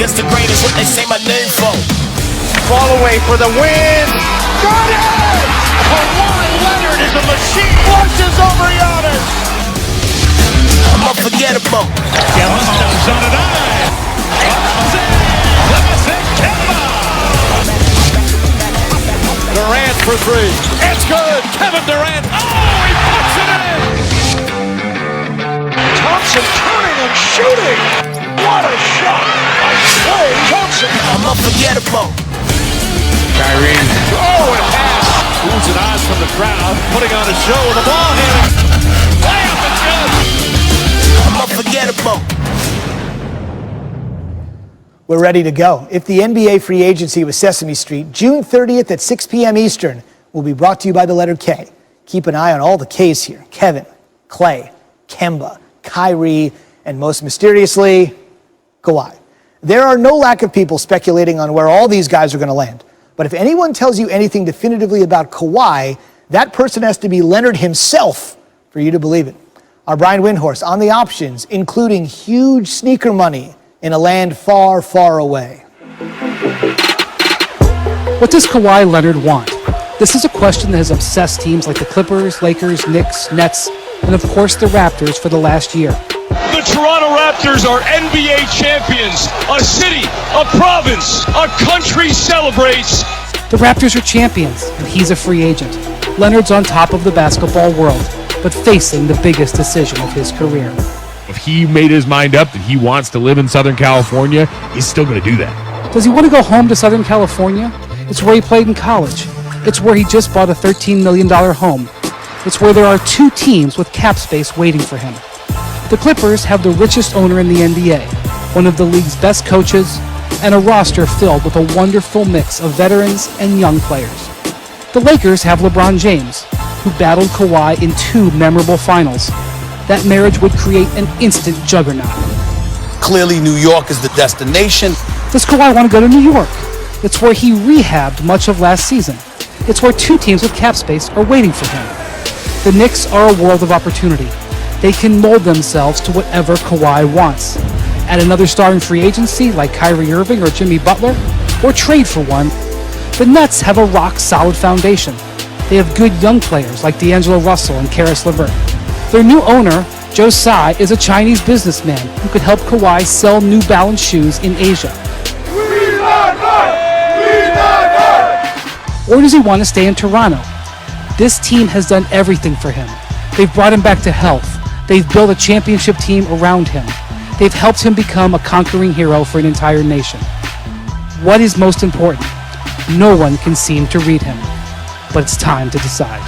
Against the greatest, what they say my name for. Fall away for the win. Got it! Kawhi Leonard is a machine. Watches over Giannis. I'm unforgettable. Yellowstone's on a dive. Durant for three. It's good. Kevin Durant. Oh, he puts it in. Thompson turning and shooting. What a shot by Klay Thompson. I'm unforgettable. Kyrie. Oh, and a pass. Oohs and ahs from the crowd. Putting on a show with the ball here. Layup and good. I'm unforgettable. We're ready to go. If the NBA free agency was Sesame Street, June 30th at 6 p.m. Eastern will be brought to you by the letter K. Keep an eye on all the Ks here. Kevin, Klay, Kemba, Kyrie, and most mysteriously, Kawhi. There are no lack of people speculating on where all these guys are going to land. But if anyone tells you anything definitively about Kawhi, that person has to be Leonard himself for you to believe it. Our Brian Windhorst on the options, including huge sneaker money in a land far, far away. What does Kawhi Leonard want? This is a question that has obsessed teams like the Clippers, Lakers, Knicks, Nets, and of course the Raptors for the last year. The Toronto Raptors are NBA champions. A city, a province, a country celebrates. The Raptors are champions, and he's a free agent. Leonard's on top of the basketball world, but facing the biggest decision of his career. If he made his mind up that he wants to live in Southern California, he's still going to do that. Does he want to go home to Southern California? It's where he played in college. It's where he just bought a $13 million home. It's where there are two teams with cap space waiting for him. The Clippers have the richest owner in the NBA, one of the league's best coaches, and a roster filled with a wonderful mix of veterans and young players. The Lakers have LeBron James, who battled Kawhi in 2 memorable finals. That marriage would create an instant juggernaut. Clearly, New York is the destination. Does Kawhi want to go to New York? It's where he rehabbed much of last season. It's where 2 teams with cap space are waiting for him. The Knicks are a world of opportunity. They can mold themselves to whatever Kawhi wants. Add another star in free agency like Kyrie Irving or Jimmy Butler, or trade for one. The Nets have a rock-solid foundation. They have good young players like D'Angelo Russell and Karis LeVert. Their new owner, Joe Tsai, is a Chinese businessman who could help Kawhi sell New Balance shoes in Asia. Or does he want to stay in Toronto? This team has done everything for him. They've brought him back to health. They've built a championship team around him. They've helped him become a conquering hero for an entire nation. What is most important? No one can seem to read him. But it's time to decide.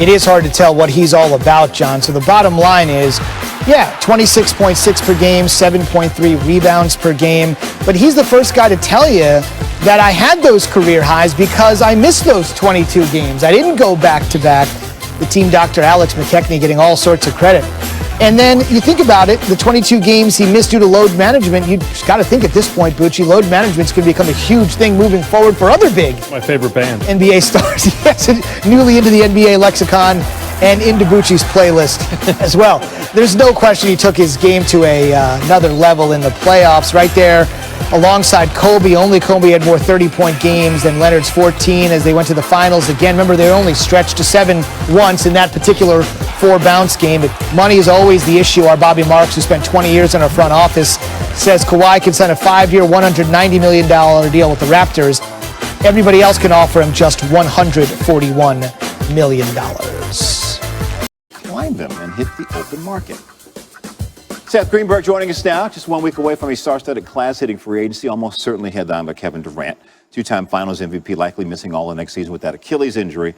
It is hard to tell what he's all about, John. So the bottom line is, 26.6 per game, 7.3 rebounds per game. But he's the first guy to tell you that I had those career highs because I missed those 22 games. I didn't go back-to-back. The team Dr. Alex McKechnie getting all sorts of credit. And then you think about it, the 22 games he missed due to load management, you just got to think at this point, Bucci, load management's going to become a huge thing moving forward for other big My favorite band. NBA stars. Yes, newly into the NBA lexicon and into Bucci's playlist as well. There's no question he took his game to another level in the playoffs right there alongside Kobe. Only Kobe had more 30-point games than Leonard's 14 as they went to the finals. Again, remember, they only stretched to 7 once in that particular 4-bounce game. But money is always the issue. Our Bobby Marks, who spent 20 years in our front office, says Kawhi can sign a 5-year, $190 million deal with the Raptors. Everybody else can offer him just $141 million. Climb them and hit the open market. Seth Greenberg joining us now, just 1 week away from a star-studded class hitting free agency, almost certainly headlined by Kevin Durant, 2-time Finals MVP, likely missing all of next season with that Achilles injury.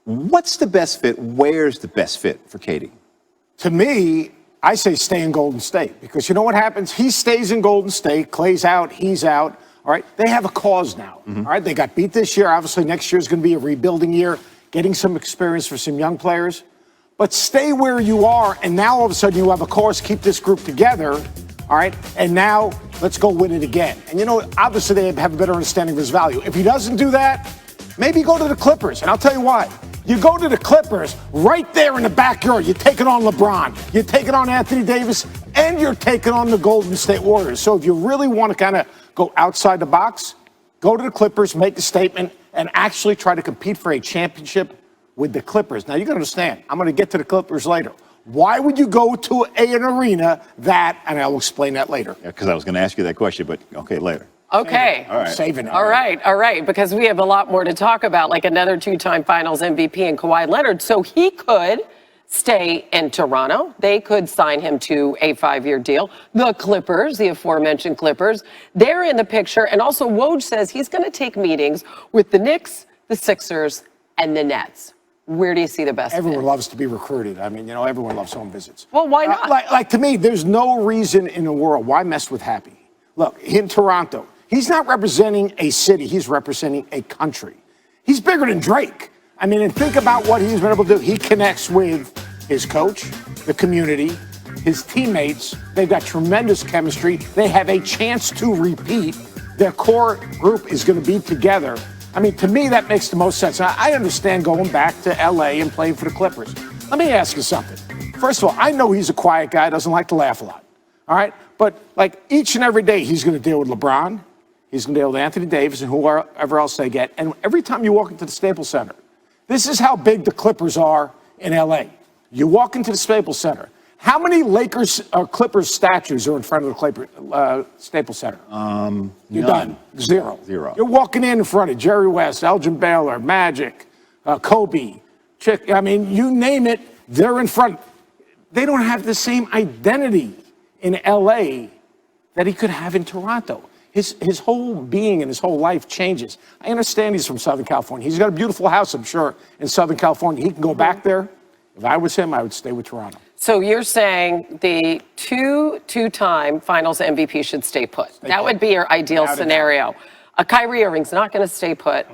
What's the best fit? Where's the best fit for Katie? To me, I say stay in Golden State because you know what happens? He stays in Golden State. Clay's out. He's out. All right. They have a cause now. All right. They got beat this year. Obviously, next year is going to be a rebuilding year, getting some experience for some young players. But stay where you are, and now all of a sudden you have a cause, keep this group together, all right? And now let's go win it again. And, you know, obviously they have a better understanding of his value. If he doesn't do that, maybe go to the Clippers. And I'll tell you why. You go to the Clippers right there in the backyard. You take it on LeBron. You take it on Anthony Davis. and you're taking on the Golden State Warriors. So if you really want to kind of go outside the box, go to the Clippers, make a statement, and actually try to compete for a championship with the Clippers. Now, you got to understand, I'm going to get to the Clippers later. Why would you go to an arena and I'll explain that later. Yeah, because I was going to ask you that question, but okay, later. Okay. All right. Saving it. All right, because we have a lot more to talk about, like another two-time Finals MVP in Kawhi Leonard. So he could stay in Toronto. They could sign him to a 5-year deal. The Clippers, the aforementioned Clippers, they're in the picture. And also Woj says he's going to take meetings with the Knicks, the Sixers, and the Nets. Where do you see the best Everyone fit? loves to be recruited. I mean, everyone loves home visits. Well, why not? Like to me, there's no reason in the world. Why mess with Happy? Look, in Toronto, he's not representing a city. He's representing a country. He's bigger than Drake. I mean, and think about what he's been able to do. He connects with his coach, the community, his teammates. They've got tremendous chemistry. They have a chance to repeat. Their core group is going to be together. I mean, to me, that makes the most sense. I understand going back to L.A. and playing for the Clippers. Let me ask you something. First of all, I know he's a quiet guy, doesn't like to laugh a lot. All right? But, like, each and every day he's going to deal with LeBron. He's going to deal with Anthony Davis and whoever else they get. And every time you walk into the Staples Center, this is how big the Clippers are in L.A. You walk into the Staples Center. How many Lakers or Clippers statues are in front of the Staples Center? You're done. Zero. You're walking in front of Jerry West, Elgin Baylor, Magic, Kobe, I mean, you name it, they're in front. They don't have the same identity in L.A. that he could have in Toronto. His whole being and his whole life changes. I understand he's from Southern California. He's got a beautiful house, I'm sure, in Southern California. He can go back there. If I was him, I would stay with Toronto. So you're saying the two-time Finals MVP should stay put. That would be your ideal scenario. Kyrie Irving's not going to stay put.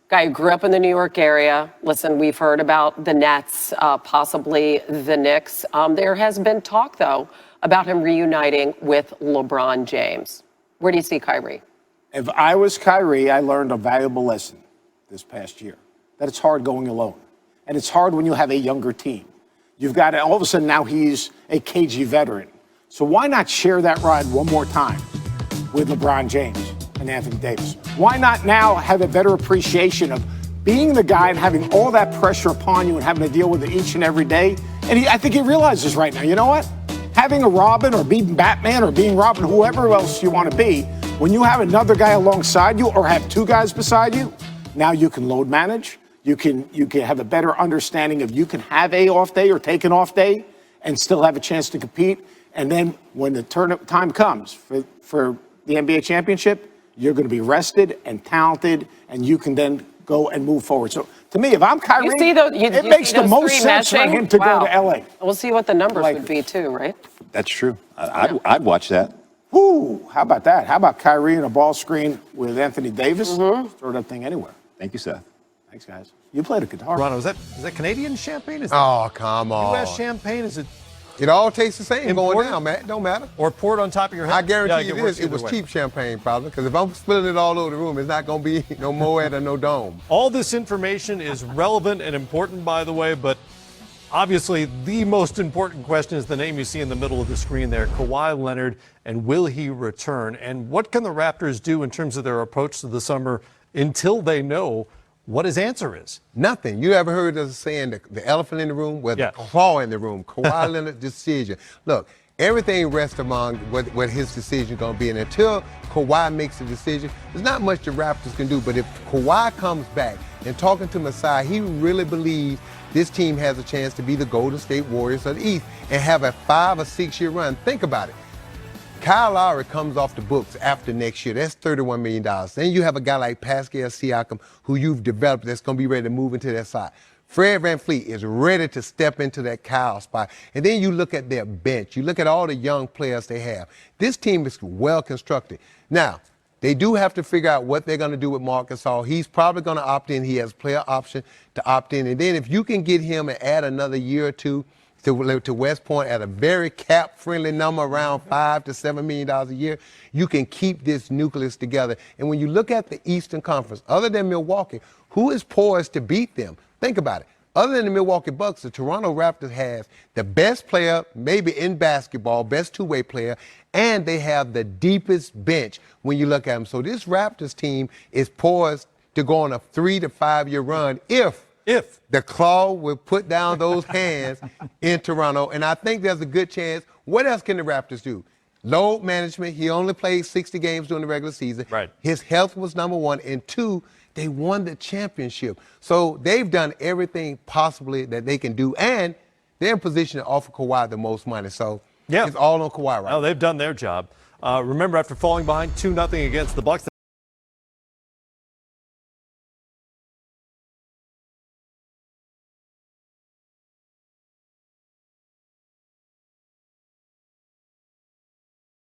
Guy who grew up in the New York area. Listen, we've heard about the Nets, possibly the Knicks. There has been talk, though, about him reuniting with LeBron James. Where do you see Kyrie? If I was Kyrie, I learned a valuable lesson this past year, that it's hard going alone. And it's hard when you have a younger team. You've got all of a sudden now he's a KG veteran. So why not share that ride one more time with LeBron James and Anthony Davis? Why not now have a better appreciation of being the guy and having all that pressure upon you and having to deal with it each and every day? And I think he realizes right now, you know what? Having a Robin or being Batman or being Robin, whoever else you want to be, when you have another guy alongside you or have two guys beside you, now you can load manage. You can have a better understanding of you can have a off day or take an off day and still have a chance to compete. And then when the time comes for the NBA championship, you're going to be rested and talented, and you can then go and move forward. So to me, if I'm Kyrie, it makes the most sense for him to go to LA. We'll see what the numbers would be too, right? That's true. I'd watch that. Woo! How about that? How about Kyrie and a ball screen with Anthony Davis? Throw that thing anywhere. Thank you, Seth. Thanks, guys. You played a guitar. Ronald, is that Canadian champagne? Is Oh, come on. U.S. champagne? Is it? It all tastes the same Imported? going down, man. It don't matter. Or poured on top of your head? I guarantee Yeah, you this, it was cheap champagne, probably, because if I'm spilling it all over the room, it's not going to be no Moet or no Dome. All this information is relevant and important, by the way, but obviously the most important question is the name you see in the middle of the screen there, Kawhi Leonard, and will he return? And what can the Raptors do in terms of their approach to the summer until they know what his answer is? Nothing. You ever heard us saying the elephant in the room? Well, the claw in the room. Kawhi Leonard's decision. Look, everything rests among what his decision is going to be. And until Kawhi makes a decision, there's not much the Raptors can do. But if Kawhi comes back and talking to Masai, he really believes this team has a chance to be the Golden State Warriors of the East and have a 5 or 6 year run. Think about it. Kyle Lowry comes off the books after next year. That's $31 million. Then you have a guy like Pascal Siakam who you've developed that's going to be ready to move into that side. Fred VanVleet is ready to step into that Kyle spot. And then you look at their bench. You look at all the young players they have. This team is well constructed. Now, they do have to figure out what they're going to do with Marc Gasol. He's probably going to opt in. He has player option to opt in. And then if you can get him and add another year or two to West Point at a very cap-friendly number, around $5 to $7 million a year, you can keep this nucleus together. And when you look at the Eastern Conference, other than Milwaukee, who is poised to beat them? Think about it. Other than the Milwaukee Bucks, the Toronto Raptors have the best player, maybe in basketball, best two-way player, and they have the deepest bench when you look at them. So this Raptors team is poised to go on a 3 to 5 year run if the Claw will put down those hands in Toronto. And I think there's a good chance. What else can the Raptors do? Load management. He only played 60 games during the regular season. Right. His health was number one. And two, they won the championship. So they've done everything possibly that they can do. And they're in position to offer Kawhi the most money. So it's all on Kawhi right now. They've done their job. Remember, after falling behind 2-0 against the Bucks,